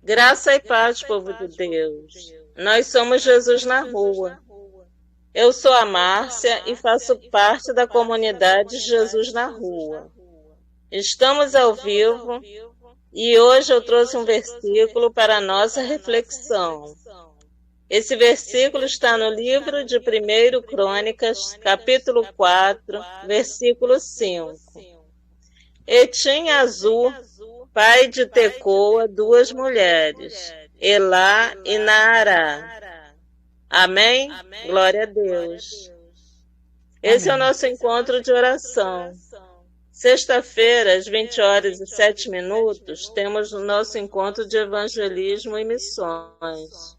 Graça e paz, povo de Deus. Nós somos Jesus na Rua. Eu sou a Márcia e faço parte da comunidade Jesus na Rua. Estamos ao vivo e hoje eu trouxe um versículo para a nossa reflexão. Esse versículo está no livro de 1 Crônicas, capítulo 4, versículo 5. E tinha Azur, pai de Tecoa, duas mulheres, Elá e Naará. Amém? Glória a Deus. Esse é o Amém. nosso encontro de oração. Sexta-feira, às 20 horas e 7 minutos, temos o nosso encontro de evangelismo e missões.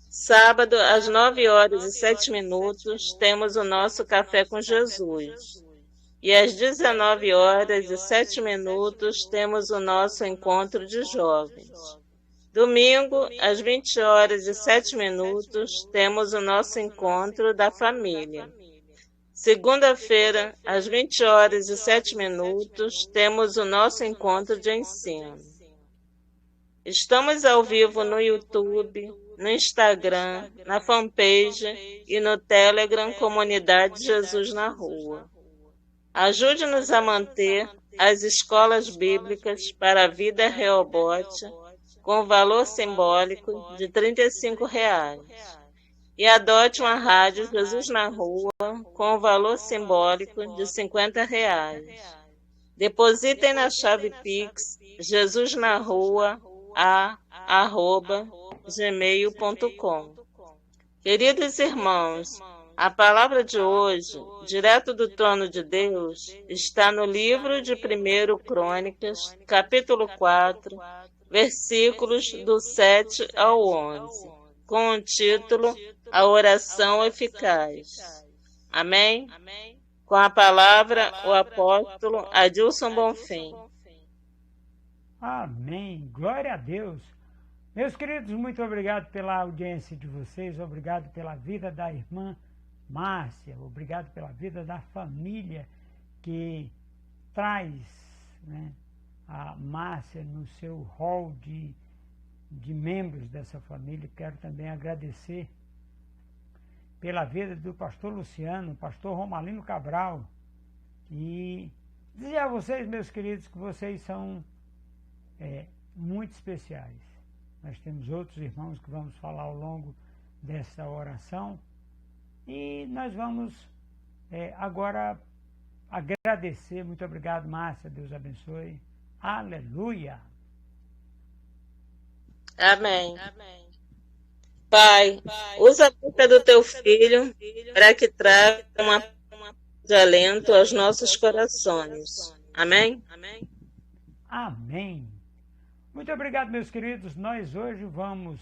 Sábado, às 9 horas e 7 minutos, temos o nosso Café com Jesus. E às 19 horas e 7 minutos, temos o nosso encontro de jovens. Domingo, às 20 horas e 7 minutos, temos o nosso encontro da família. Segunda-feira, às 20 horas e 7 minutos, temos o nosso encontro de ensino. Estamos ao vivo no YouTube, no Instagram, na fanpage e no Telegram Comunidade Jesus na Rua. Ajude-nos a manter as escolas bíblicas para a vida Rehobote com valor simbólico de R$ 35 e adote uma rádio Jesus na Rua com valor simbólico de R$ 50. Depositem na chave Pix jesusnarrua@gmail.com. Queridos irmãos, a palavra de hoje, direto do trono de Deus, está no livro de 1 Crônicas, capítulo 4, versículos do 7 ao 11, com o título A Oração Eficaz. Amém? Com a palavra, o apóstolo Adilson Bonfim. Amém. Glória a Deus. Meus queridos, muito obrigado pela audiência de vocês, obrigado pela vida da irmã Márcia, obrigado pela vida da família que traz, né, a Márcia no seu hall de membros dessa família. Quero também agradecer pela vida do pastor Luciano, pastor Romalino Cabral, e dizer a vocês, meus queridos, que vocês são muito especiais. Nós temos outros irmãos que vamos falar ao longo dessa oração e nós vamos agora agradecer. Muito obrigado, Márcia, Deus abençoe. Aleluia! Amém. Pai, usa a boca do teu filho para que traga uma de alento aos nossos corações. Amém? Amém! Muito obrigado, meus queridos. Nós hoje vamos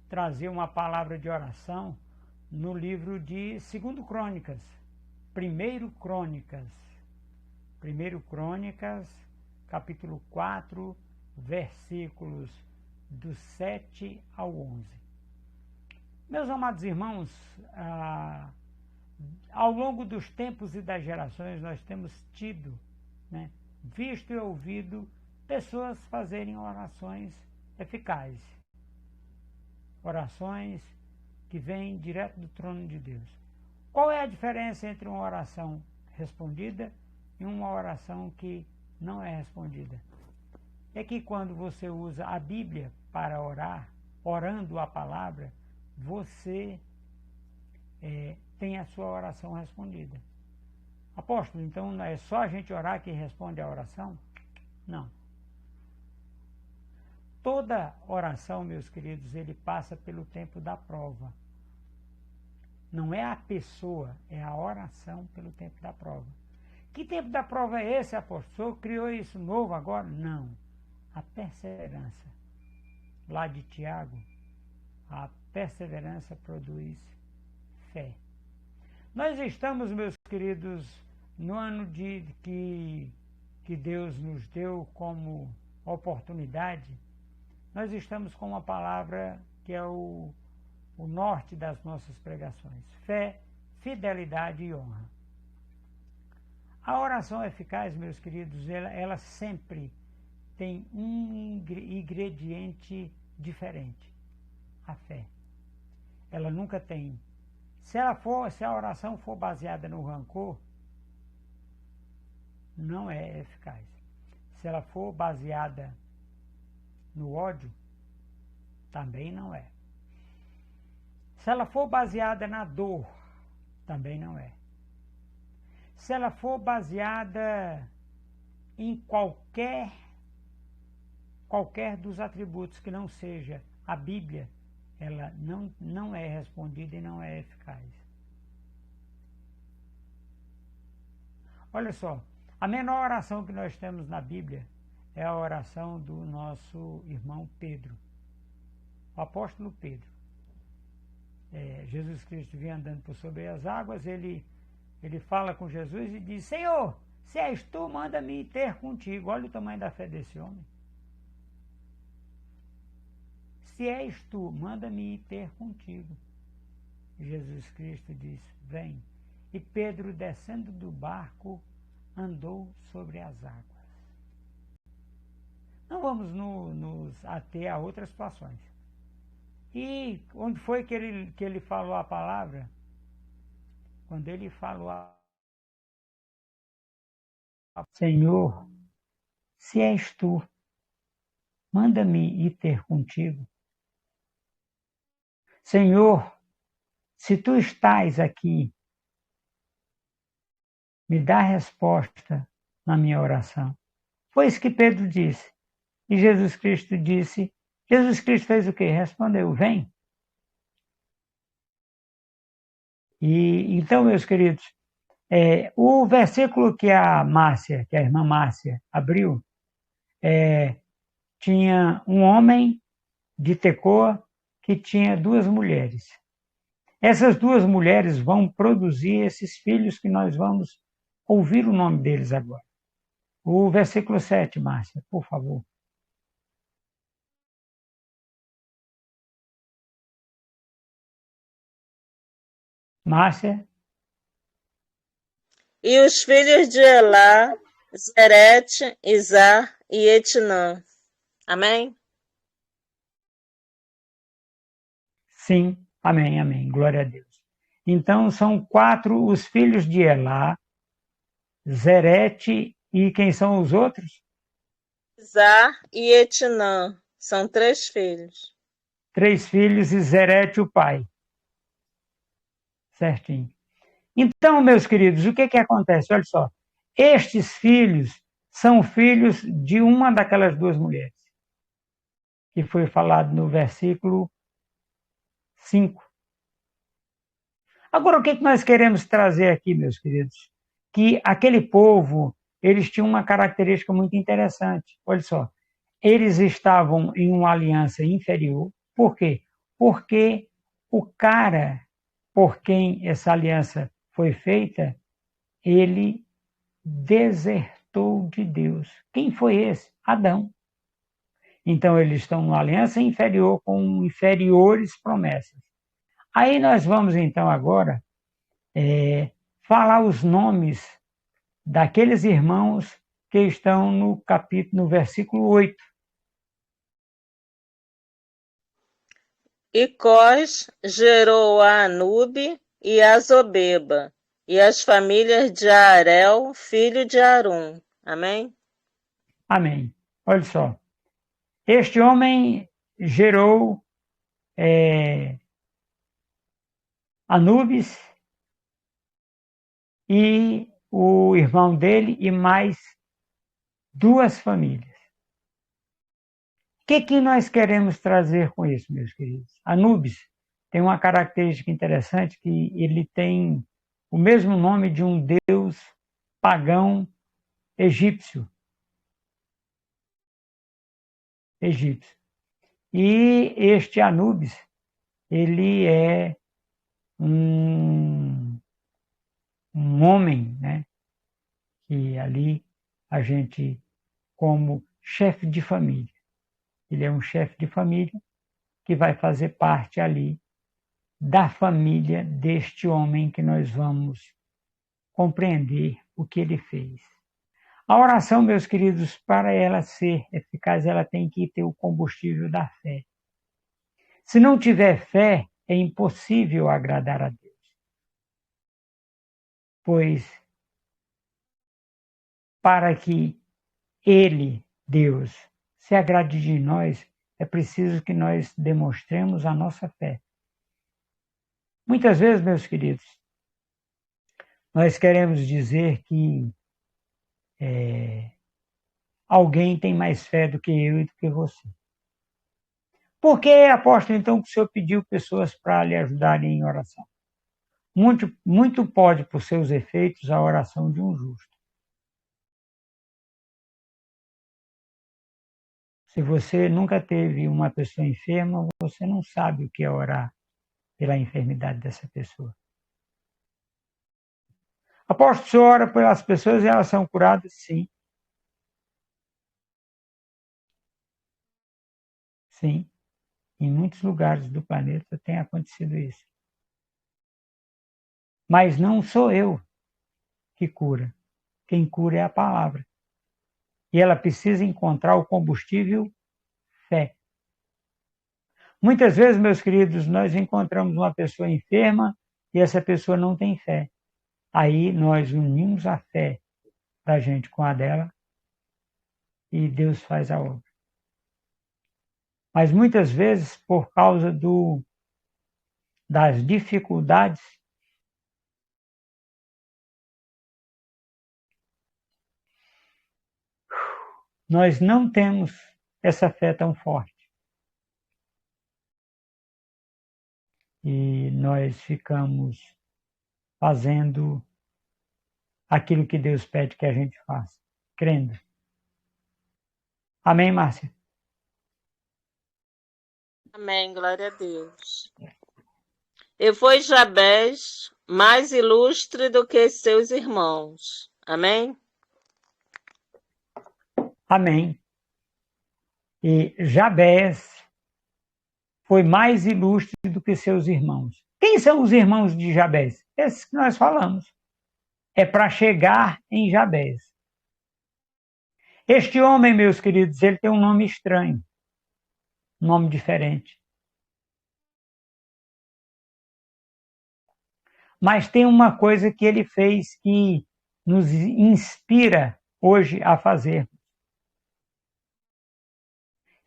trazer uma palavra de oração no livro de 2 Crônicas, 1 Crônicas, capítulo 4, versículos do 7 ao 11. Meus amados irmãos, ao longo dos tempos e das gerações nós temos tido, né, visto e ouvido pessoas fazerem orações eficazes, orações que vêm direto do trono de Deus. Qual é a diferença entre uma oração respondida e uma oração que não é respondida? É que quando você usa a Bíblia para orar, orando a palavra, você tem a sua oração respondida. Apóstolo, então é só a gente orar que responde a oração? Não. Toda oração, meus queridos, ele passa pelo tempo da prova. Não é a pessoa, é a oração pelo tempo da prova. Que tempo da prova é esse, apóstolo? O senhor criou isso novo agora? Não. A perseverança. Lá de Tiago, a perseverança produz fé. Nós estamos, meus queridos, no ano que Deus nos deu como oportunidade. Nós estamos com uma palavra que é o norte das nossas pregações: fé, fidelidade e honra. A oração eficaz, meus queridos, ela sempre tem um ingrediente diferente. A fé. Ela nunca tem. Se a oração for baseada no rancor, não é eficaz. Se ela for baseada no ódio, também não é. Se ela for baseada na dor, também não é. Se ela for baseada em qualquer dos atributos que não seja a Bíblia, ela não é respondida e não é eficaz. Olha só, a menor oração que nós temos na Bíblia é a oração do nosso irmão Pedro, o apóstolo Pedro. Jesus Cristo vinha andando por sobre as águas, ele fala com Jesus e diz: Senhor, se és tu, manda-me ir ter contigo. Olha o tamanho da fé desse homem. Se és tu, manda-me ir ter contigo. Jesus Cristo disse: vem. E Pedro, descendo do barco, andou sobre as águas. Não vamos nos ater a outras situações. E onde foi que ele falou a palavra? Quando ele falou Senhor, se és tu, manda-me ir ter contigo. Senhor, se tu estás aqui, me dá resposta na minha oração. Foi isso que Pedro disse. E Jesus Cristo fez o quê? Respondeu: vem. E então, meus queridos, o versículo que a irmã Márcia abriu, tinha um homem de Tecoa que tinha 2 mulheres. Essas 2 mulheres vão produzir esses filhos que nós vamos ouvir o nome deles agora. O versículo 7, Márcia, por favor. Márcia. E os filhos de Elá, Zerete, Izar e Etnã. Amém? Sim, amém, amém. Glória a Deus. Então, são 4 os filhos de Elá, Zerete e quem são os outros? Izar e Etnã. São 3 filhos. 3 filhos e Zerete o pai. Certinho. Então, meus queridos, o que acontece? Olha só. Estes filhos são filhos de uma daquelas 2 mulheres, que foi falado no versículo 5. Agora, o que nós queremos trazer aqui, meus queridos? Que aquele povo, eles tinham uma característica muito interessante. Olha só, eles estavam em uma aliança inferior. Por quê? Porque o cara por quem essa aliança foi feita, ele desertou de Deus. Quem foi esse? Adão. Então, eles estão numa aliança inferior com inferiores promessas. Aí nós vamos, então, agora falar os nomes daqueles irmãos que estão no versículo 8. E Cós gerou a Anube e a Zobeba, e as famílias de Arel, filho de Arum. Amém? Amém. Olha só. Este homem gerou Anubis e o irmão dele e mais 2 famílias. O que nós queremos trazer com isso, meus queridos? Anubis tem uma característica interessante, que ele tem o mesmo nome de um deus pagão egípcio. E este Anubis, ele é um homem, né, que ali a gente, como chefe de família, ele é um chefe de família que vai fazer parte ali da família deste homem que nós vamos compreender o que ele fez. A oração, meus queridos, para ela ser eficaz, ela tem que ter o combustível da fé. Se não tiver fé, é impossível agradar a Deus. Pois, para que Ele, Deus, se agrade de nós, é preciso que nós demonstremos a nossa fé. Muitas vezes, meus queridos, nós queremos dizer que alguém tem mais fé do que eu e do que você. Por que, apóstolo, então, que o senhor pediu pessoas para lhe ajudarem em oração? Muito pode, por seus efeitos, a oração de um justo. Se você nunca teve uma pessoa enferma, você não sabe o que é orar pela enfermidade dessa pessoa. Apóstolo, o senhor ora pelas pessoas e elas são curadas? Sim. Sim. Em muitos lugares do planeta tem acontecido isso. Mas não sou eu que cura. Quem cura é a palavra. E ela precisa encontrar o combustível fé. Muitas vezes, meus queridos, nós encontramos uma pessoa enferma e essa pessoa não tem fé. Aí nós unimos a fé da gente com a dela e Deus faz a obra. Mas muitas vezes, por causa das dificuldades, nós não temos essa fé tão forte. E nós ficamos fazendo aquilo que Deus pede que a gente faça, crendo. Amém, Márcia? Amém, glória a Deus. E foi Jabez mais ilustre do que seus irmãos. Amém? Amém. E Jabez foi mais ilustre do que seus irmãos. Quem são os irmãos de Jabez? Esses que nós falamos. É para chegar em Jabez. Este homem, meus queridos, ele tem um nome estranho, um nome diferente. Mas tem uma coisa que ele fez que nos inspira hoje a fazer.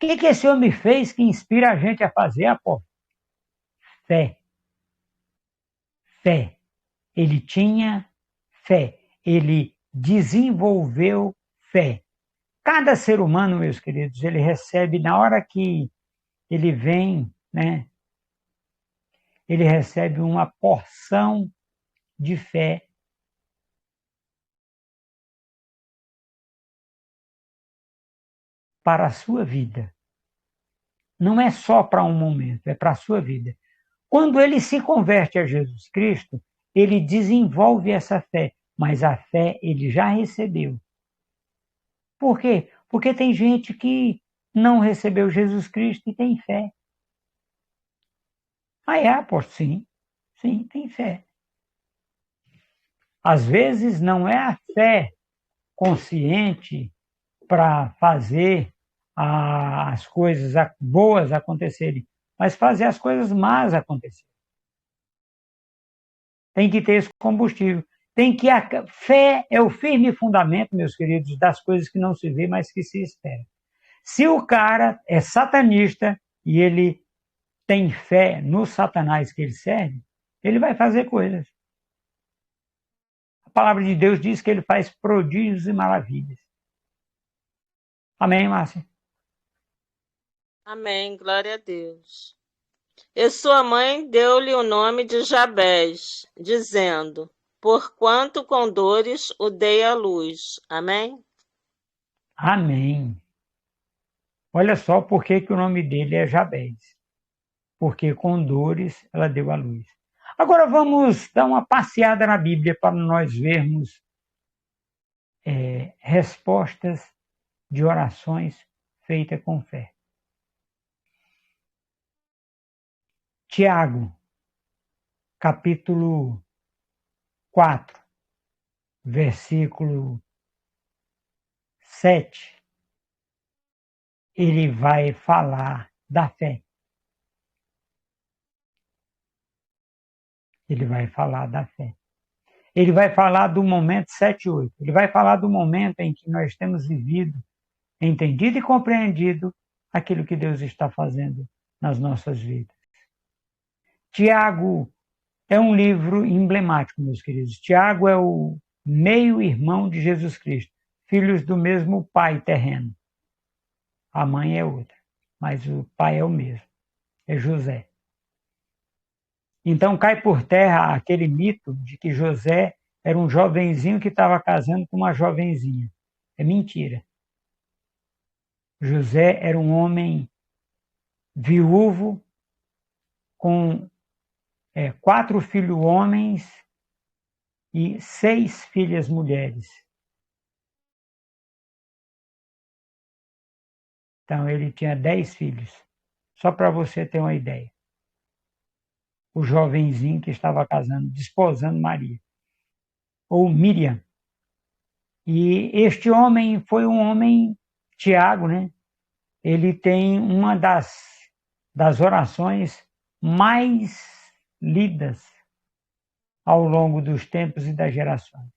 O que esse homem fez que inspira a gente a fazer, apóstolo? Fé. Fé. Ele tinha fé. Ele desenvolveu fé. Cada ser humano, meus queridos, ele recebe, na hora que ele vem, né? Ele recebe uma porção de fé para a sua vida. Não é só para um momento, é para a sua vida. Quando ele se converte a Jesus Cristo, ele desenvolve essa fé, mas a fé ele já recebeu. Por quê? Porque tem gente que não recebeu Jesus Cristo e tem fé. Ah, é, apóstolo? Sim. Sim, tem fé. Às vezes não é a fé consciente para fazer as coisas boas acontecerem, mas fazer as coisas más acontecerem. Tem que ter esse combustível. Fé é o firme fundamento, meus queridos, das coisas que não se vê, mas que se espera. Se o cara é satanista e ele tem fé no Satanás que ele serve, ele vai fazer coisas. A palavra de Deus diz que ele faz prodígios e maravilhas. Amém, Márcia? Amém, glória a Deus. E sua mãe deu-lhe o nome de Jabez, dizendo: porquanto com dores o dei à luz. Amém? Amém. Olha só por que o nome dele é Jabez. Porque com dores ela deu à luz. Agora vamos dar uma passeada na Bíblia para nós vermos respostas de orações feitas com fé. Tiago, capítulo 4, versículo 7, ele vai falar da fé. Ele vai falar da fé. Ele vai falar do momento 7-8. Ele vai falar do momento em que nós temos vivido, entendido e compreendido aquilo que Deus está fazendo nas nossas vidas. Tiago é um livro emblemático, meus queridos. Tiago é o meio-irmão de Jesus Cristo, filhos do mesmo pai terreno. A mãe é outra, mas o pai é o mesmo, é José. Então cai por terra aquele mito de que José era um jovenzinho que estava casando com uma jovenzinha. É mentira. José era um homem viúvo com 4 filhos homens e 6 filhas mulheres. Então ele tinha 10 filhos. Só para você ter uma ideia. O jovenzinho que estava casando, desposando Maria. Ou Miriam. E este homem foi um homem, Tiago, né? Ele tem uma das orações mais lidas ao longo dos tempos e das gerações.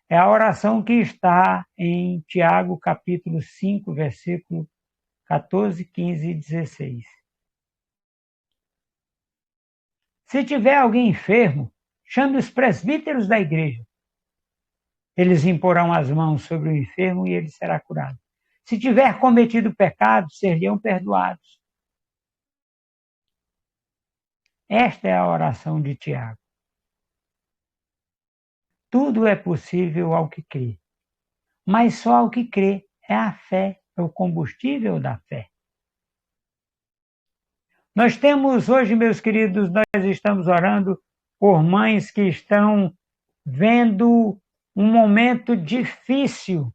É a oração que está em Tiago, capítulo 5, versículo 14, 15 e 16. Se tiver alguém enfermo, chame os presbíteros da igreja. Eles imporão as mãos sobre o enfermo e ele será curado. Se tiver cometido pecado, serão perdoados. Esta é a oração de Tiago. Tudo é possível ao que crê, mas só ao que crê. É a fé, é o combustível da fé. Nós temos hoje, meus queridos, nós estamos orando por mães que estão vendo um momento difícil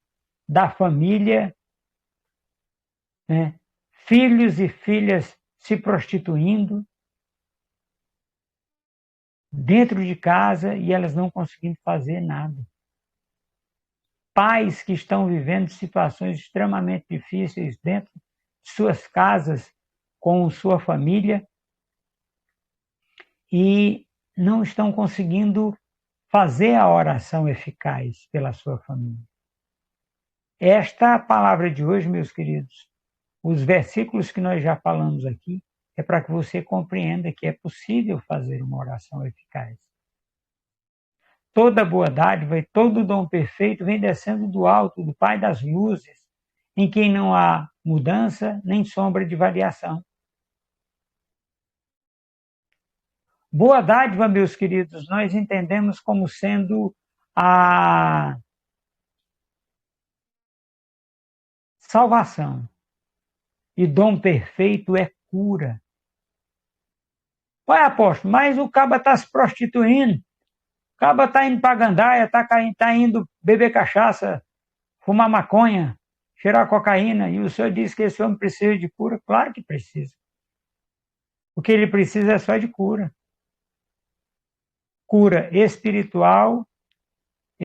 da família, né? Filhos e filhas se prostituindo dentro de casa e elas não conseguindo fazer nada. Pais que estão vivendo situações extremamente difíceis dentro de suas casas, com sua família, e não estão conseguindo fazer a oração eficaz pela sua família. Esta palavra de hoje, meus queridos, os versículos que nós já falamos aqui, é para que você compreenda que é possível fazer uma oração eficaz. Toda boa dádiva e todo dom perfeito vem descendo do alto, do Pai das luzes, em quem não há mudança nem sombra de variação. Boa dádiva, meus queridos, nós entendemos como sendo a salvação. E dom perfeito é cura. Pai apóstolo, mas o caba está se prostituindo, o caba está indo para a gandaia, está indo beber cachaça, fumar maconha, cheirar cocaína, e o senhor diz que esse homem precisa de cura? Claro que precisa. O que ele precisa é só de cura. Cura espiritual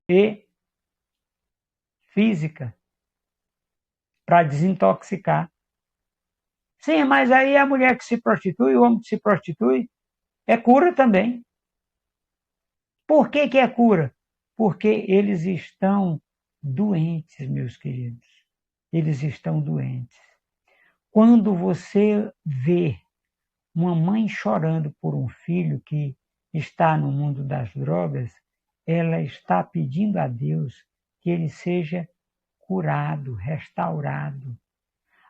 e física, para desintoxicar. Sim, mas aí a mulher que se prostitui, o homem que se prostitui, é cura também. Por que é cura? Porque eles estão doentes, meus queridos. Eles estão doentes. Quando você vê uma mãe chorando por um filho que está no mundo das drogas, ela está pedindo a Deus que ele seja curado, restaurado.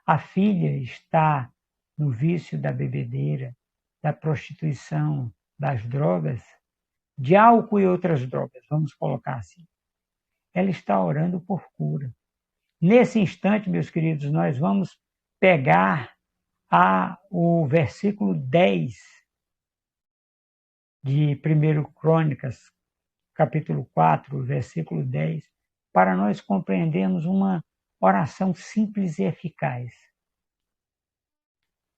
A filha está no vício da bebedeira, da prostituição, das drogas, de álcool e outras drogas, vamos colocar assim. Ela está orando por cura. Nesse instante, meus queridos, nós vamos pegar o versículo 10 de 1 Crônicas, capítulo 4, versículo 10, para nós compreendermos uma oração simples e eficaz.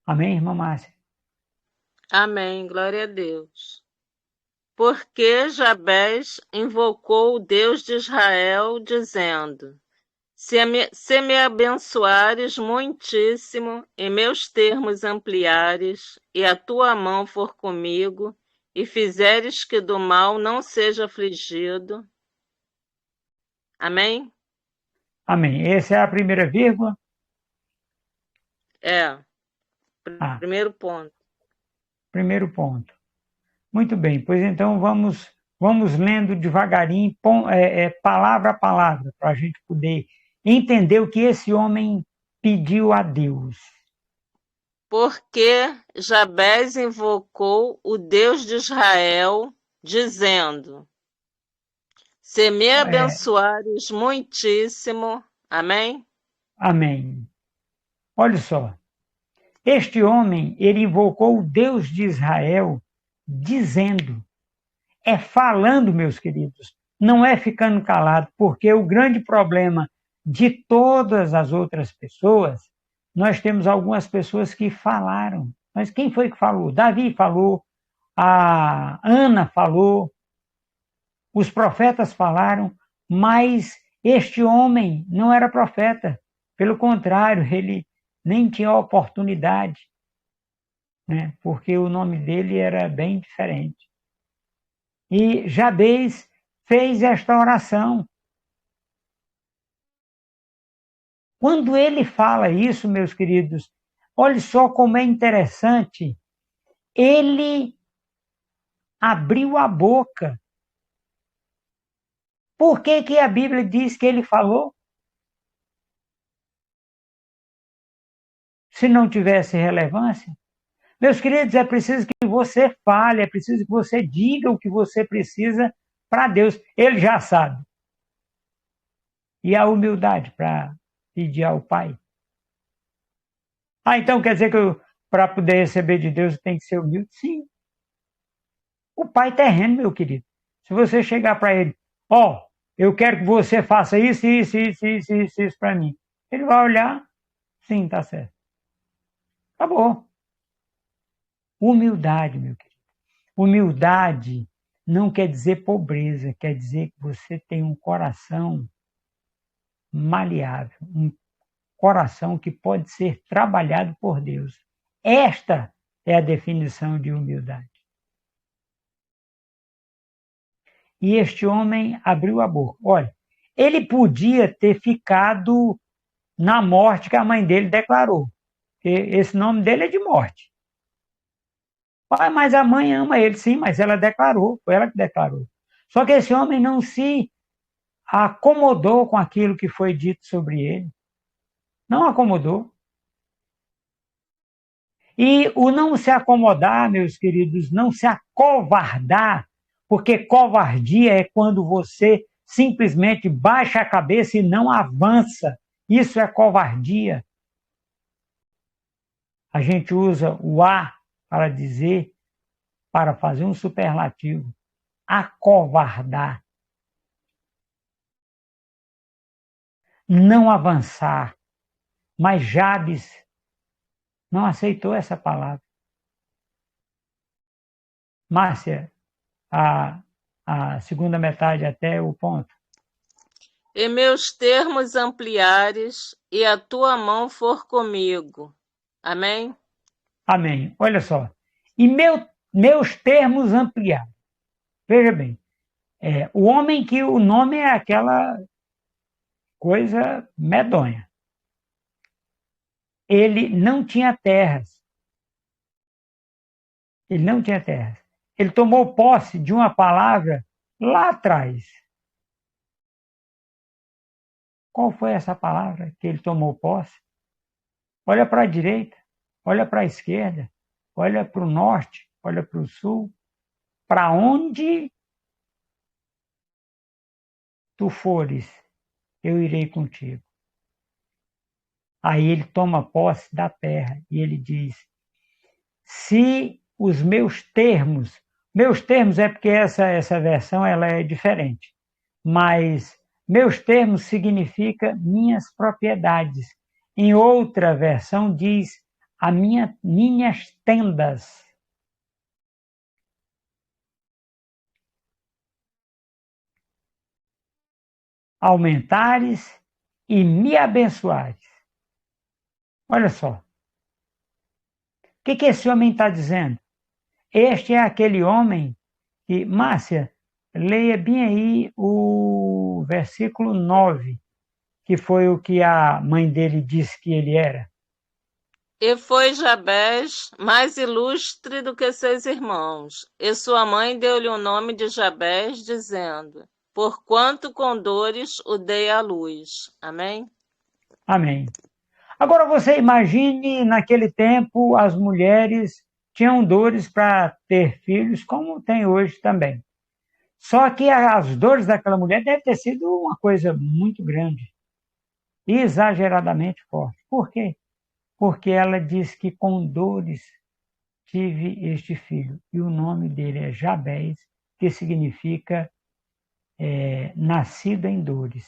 Amém, irmã Márcia? Amém, glória a Deus. Porque Jabés invocou o Deus de Israel, dizendo: se me abençoares muitíssimo, e meus termos ampliares, e a tua mão for comigo, e fizeres que do mal não seja afligido. Amém? Amém. Essa é a primeira vírgula? É, Ah, primeiro ponto. primeiro ponto. Muito bem, pois então vamos lendo devagarinho, palavra a palavra, para a gente poder entender o que esse homem pediu a Deus. Porque Jabés invocou o Deus de Israel, dizendo: Se me abençoares muitíssimo, amém? Amém. Olha só, este homem, ele invocou o Deus de Israel, dizendo, falando, meus queridos, não é ficando calado, porque o grande problema de todas as outras pessoas, nós temos algumas pessoas que falaram. Mas quem foi que falou? Davi falou, a Ana falou, os profetas falaram, mas este homem não era profeta. Pelo contrário, ele nem tinha oportunidade, né? Porque o nome dele era bem diferente. E Jabez fez esta oração. Quando ele fala isso, meus queridos, olhe só como é interessante. Ele abriu a boca. Por que que a Bíblia diz que ele falou? Se não tivesse relevância? Meus queridos, é preciso que você fale, é preciso que você diga o que você precisa para Deus. Ele já sabe. E a humildade para pedir ao Pai. Então quer dizer que para poder receber de Deus tem que ser humilde? Sim. O Pai terreno, meu querido. Se você chegar para ele, eu quero que você faça isso, isso, isso, isso, isso, isso para mim. Ele vai olhar, sim, tá certo. Acabou. Humildade, meu querido. Humildade não quer dizer pobreza, quer dizer que você tem um coração maleável, um coração que pode ser trabalhado por Deus. Esta é a definição de humildade. E este homem abriu a boca. Olha, ele podia ter ficado na morte que a mãe dele declarou. Esse nome dele é de morte. Pai, mas a mãe ama ele, sim, mas ela declarou, foi ela que declarou. Só que esse homem não se acomodou com aquilo que foi dito sobre ele. Não acomodou. E o não se acomodar, meus queridos, não se acovardar, porque covardia é quando você simplesmente baixa a cabeça e não avança. Isso é covardia. A gente usa o a para dizer, para fazer um superlativo. Acovardar. Não avançar. Mas Jabes não aceitou essa palavra. Márcia, a segunda metade até o ponto. E meus termos ampliares, e a tua mão for comigo. Amém? Amém. Olha só. E meus termos ampliares. Veja bem. O homem que o nome é aquela coisa medonha. Ele não tinha terras. Ele não tinha terras. Ele tomou posse de uma palavra lá atrás. Qual foi essa palavra que ele tomou posse? Olha para a direita, olha para a esquerda, olha para o norte, olha para o sul. Para onde tu fores, eu irei contigo. Aí ele toma posse da terra e ele diz: se os meus termos é porque essa versão ela é diferente, mas meus termos significa minhas propriedades. Em outra versão diz minhas tendas. Aumentares e me abençoares. Olha só. O que esse homem está dizendo? este é aquele homem que... Márcia, leia bem aí o versículo 9, que foi o que a mãe dele disse que ele era. E foi Jabés mais ilustre do que seus irmãos, e sua mãe deu-lhe o nome de Jabés, dizendo: Porquanto com dores o dei à luz. Amém? Amém. Agora você imagine, naquele tempo, as mulheres tinham dores para ter filhos, como tem hoje também. Só que as dores daquela mulher devem ter sido uma coisa muito grande, exageradamente forte. Por quê? Porque ela diz que com dores tive este filho. E o nome dele é Jabés, que significa nascido em dores.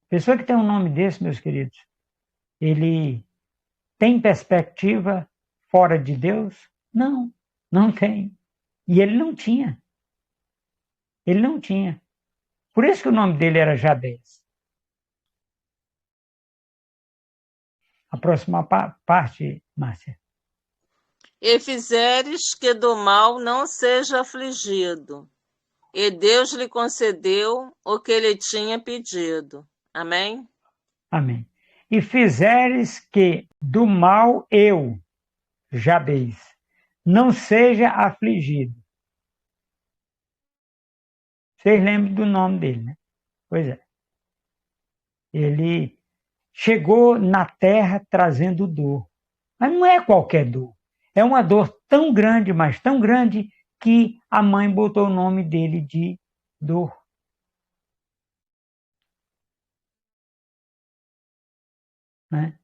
Pessoa que tem um nome desse, meus queridos, ele tem perspectiva fora de Deus? Não, não tem. E ele não tinha. Ele não tinha. Por isso que o nome dele era Jabés. A próxima parte, Márcia. E fizeres que do mal não seja afligido, e Deus lhe concedeu o que ele tinha pedido. Amém? Amém. E fizeres que do mal eu, Jabez, não seja afligido. Vocês lembram do nome dele, né? Pois é. Ele chegou na terra trazendo dor. Mas não é qualquer dor. É uma dor tão grande, mas tão grande, que a mãe botou o nome dele de dor. Né?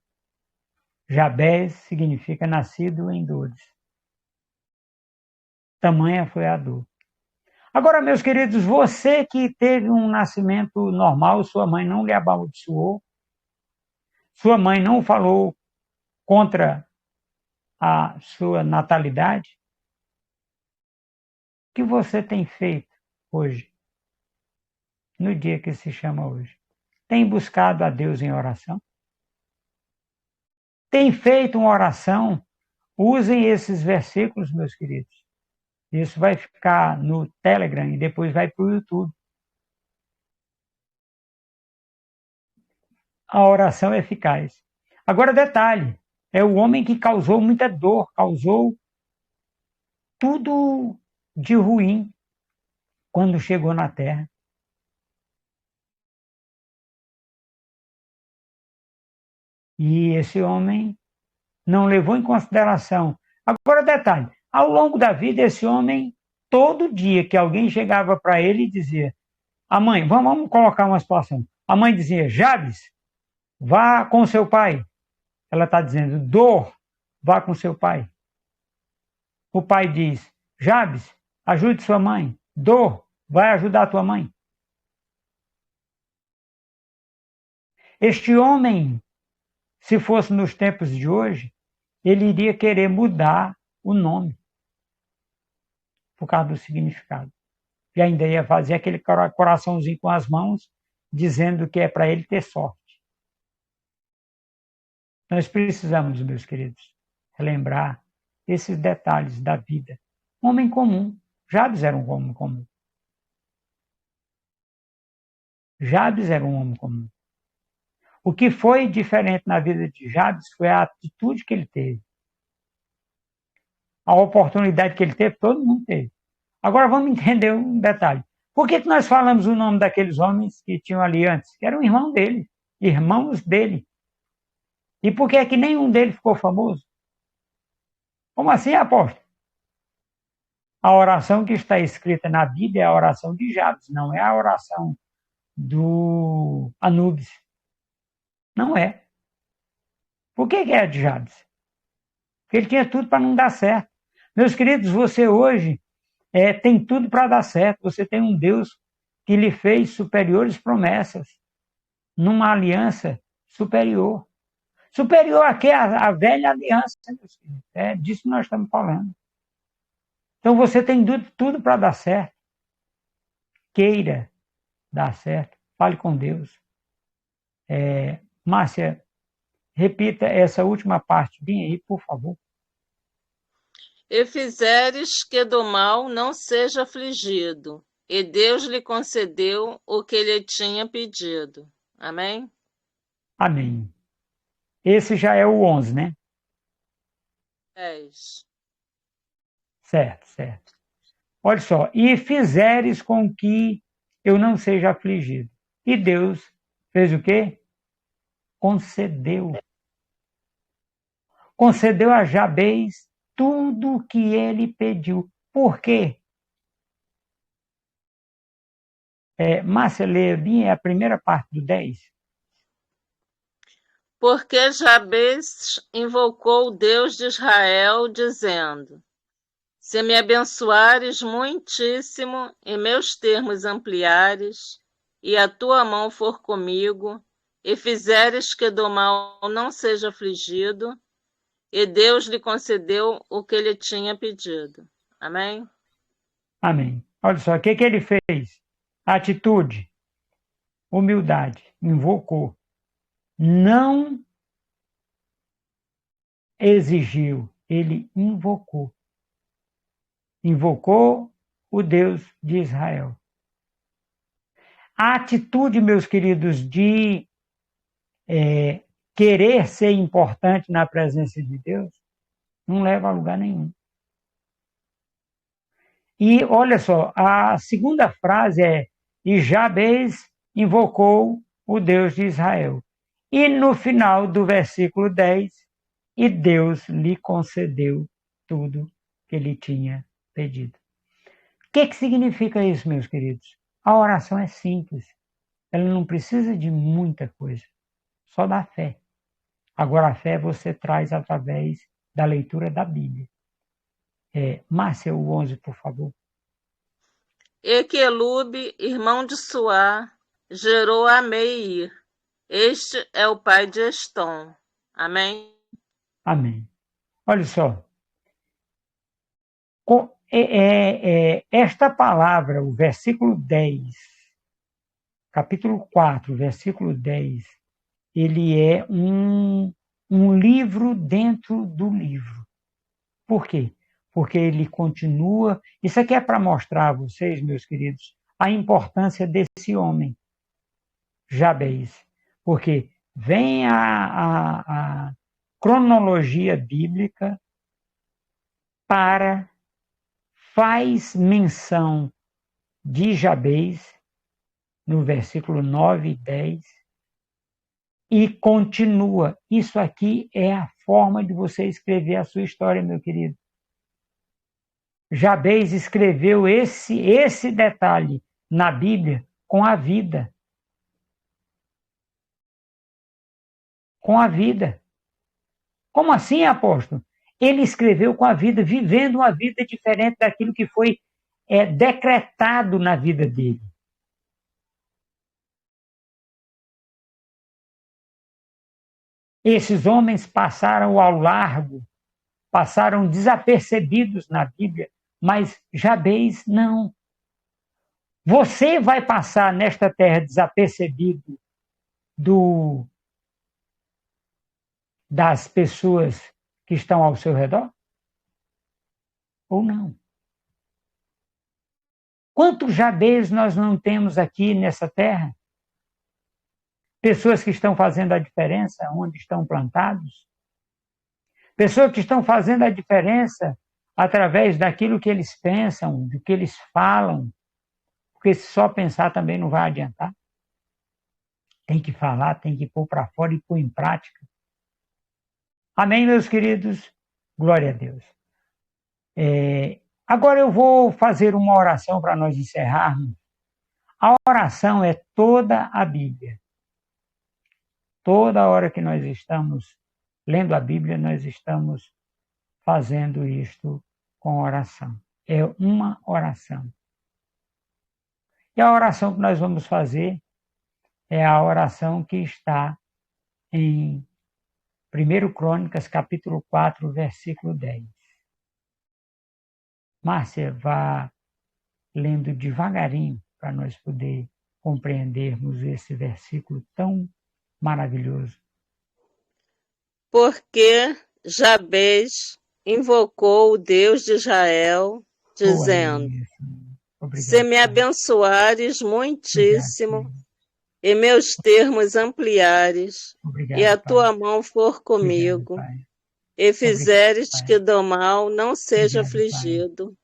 Jabés significa nascido em dores. Tamanha foi a dor. Agora, meus queridos, você que teve um nascimento normal, sua mãe não lhe amaldiçoou, sua mãe não falou contra a sua natalidade, o que você tem feito hoje, no dia que se chama hoje? Tem buscado a Deus em oração? Tem feito uma oração? Usem esses versículos, meus queridos. Isso vai ficar no Telegram e depois vai para o YouTube. A oração é eficaz. Agora, detalhe, é o homem que causou muita dor, causou tudo de ruim quando chegou na Terra. E esse homem não levou em consideração. Agora, detalhe, ao longo da vida, esse homem, todo dia que alguém chegava para ele e dizia: a mãe, vamos colocar uma situação. A mãe dizia: Jabes, vá com seu pai. Ela está dizendo: dor, vá com seu pai. O pai diz: Jabes, ajude sua mãe. Dor, vai ajudar tua mãe. Este homem, se fosse nos tempos de hoje, ele iria querer mudar o nome por causa do significado. E ainda ia fazer aquele coraçãozinho com as mãos, dizendo que é para ele ter sorte. Nós precisamos, meus queridos, relembrar esses detalhes da vida. Um homem comum. Jabes era um homem comum. Jabes era um homem comum. O que foi diferente na vida de Jabes foi a atitude que ele teve. A oportunidade que ele teve, todo mundo teve. Agora vamos entender um detalhe. Por que nós falamos o nome daqueles homens que tinham ali antes? Que eram irmãos dele, irmãos dele. E por que é que nenhum deles ficou famoso? Como assim, apóstolo? A oração que está escrita na Bíblia é a oração de Jabes, não é a oração do Anubis. Não é. Por que é de Jabes? Porque ele tinha tudo para não dar certo. Meus queridos, você hoje tem tudo para dar certo. Você tem um Deus que lhe fez superiores promessas, numa aliança superior. Superior a quê? A velha aliança. É disso que nós estamos falando. Então você tem tudo para dar certo. Queira dar certo. Fale com Deus. Márcia, repita essa última parte bem aí, por favor. E fizeres que do mal não seja afligido, e Deus lhe concedeu o que lhe tinha pedido. Amém? Amém. Esse já é o 11, né? 10. Certo, certo. Olha só, e fizeres com que eu não seja afligido. E Deus fez o quê? Concedeu. Concedeu a Jabez tudo o que ele pediu. Por quê? Márcia, lê bem a primeira parte do 10. Porque Jabez invocou o Deus de Israel, dizendo: Se me abençoares muitíssimo e meus termos ampliares, e a tua mão for comigo, e fizeres que do mal não seja afligido, e Deus lhe concedeu o que lhe tinha pedido. Amém? Amém. Olha só, o que ele fez? Atitude, humildade, invocou. Não exigiu, ele invocou. Invocou o Deus de Israel. A atitude, meus queridos, de querer ser importante na presença de Deus não leva a lugar nenhum. E olha só, a segunda frase é: e Jabez invocou o Deus de Israel. E no final do versículo 10, e Deus lhe concedeu tudo que ele tinha pedido. O que significa isso, meus queridos? A oração é simples. Ela não precisa de muita coisa, só da fé. Agora, a fé você traz através da leitura da Bíblia. Márcia, o 11, por favor. Equelube, irmão de Suá, gerou a Meir. Este é o pai de Estom. Amém? Amém. Olha só. Esta palavra, o versículo 10, capítulo 4, versículo 10, ele é um livro dentro do livro. Por quê? Porque ele continua. Isso aqui é para mostrar a vocês, meus queridos, a importância desse homem, Jabez. Porque vem a cronologia bíblica faz menção de Jabez no versículo 9 e 10 e continua. Isso aqui é a forma de você escrever a sua história, meu querido. Jabez escreveu esse detalhe na Bíblia com a vida. Com a vida. Como assim, apóstolo? Ele escreveu com a vida, vivendo uma vida diferente daquilo que foi decretado na vida dele. Esses homens passaram ao largo, passaram desapercebidos na Bíblia, mas Jabez não. Você vai passar nesta terra desapercebido das pessoas que estão ao seu redor? Ou não? Quantos Jabez nós não temos aqui nessa terra? Pessoas que estão fazendo a diferença onde estão plantados? Pessoas que estão fazendo a diferença através daquilo que eles pensam, do que eles falam, porque se só pensar também não vai adiantar. Tem que falar, tem que pôr para fora e pôr em prática. Amém, meus queridos? Glória a Deus. Agora eu vou fazer uma oração para nós encerrarmos. A oração é toda a Bíblia. Toda hora que nós estamos lendo a Bíblia, nós estamos fazendo isto com oração. É uma oração. E a oração que nós vamos fazer é a oração que está em 1 Crônicas, capítulo 4, versículo 10. Márcia, vá lendo devagarinho para nós poder compreendermos esse versículo tão maravilhoso. Porque Jabez invocou o Deus de Israel, dizendo: se me abençoares muitíssimo, e meus termos ampliares, e a tua mão for comigo, e fizeres que do mal não seja afligido.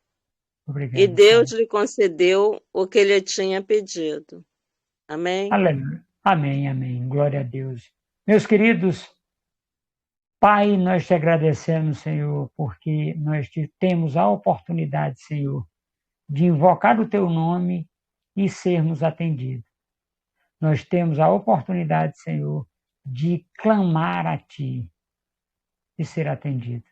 E Deus lhe concedeu o que lhe tinha pedido. Amém? Aleluia. Amém, amém. Glória a Deus. Meus queridos, Pai, nós te agradecemos, Senhor, porque nós temos a oportunidade, Senhor, de invocar o teu nome e sermos atendidos. Nós temos a oportunidade, Senhor, de clamar a ti e ser atendido.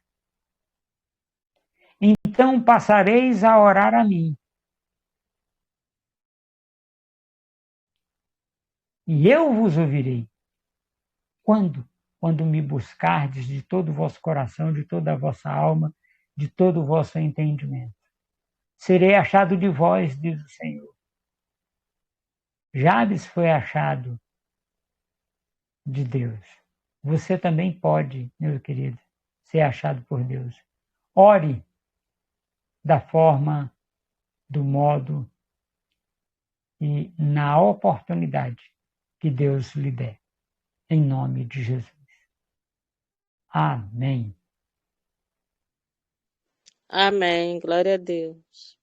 Então passareis a orar a mim. E eu vos ouvirei. Quando? Quando me buscardes de todo o vosso coração, de toda a vossa alma, de todo o vosso entendimento. Serei achado de vós, diz o Senhor. Jabes foi achado de Deus. Você também pode, meu querido, ser achado por Deus. Ore da forma, do modo e na oportunidade que Deus lhe der. Em nome de Jesus. Amém. Amém. Glória a Deus.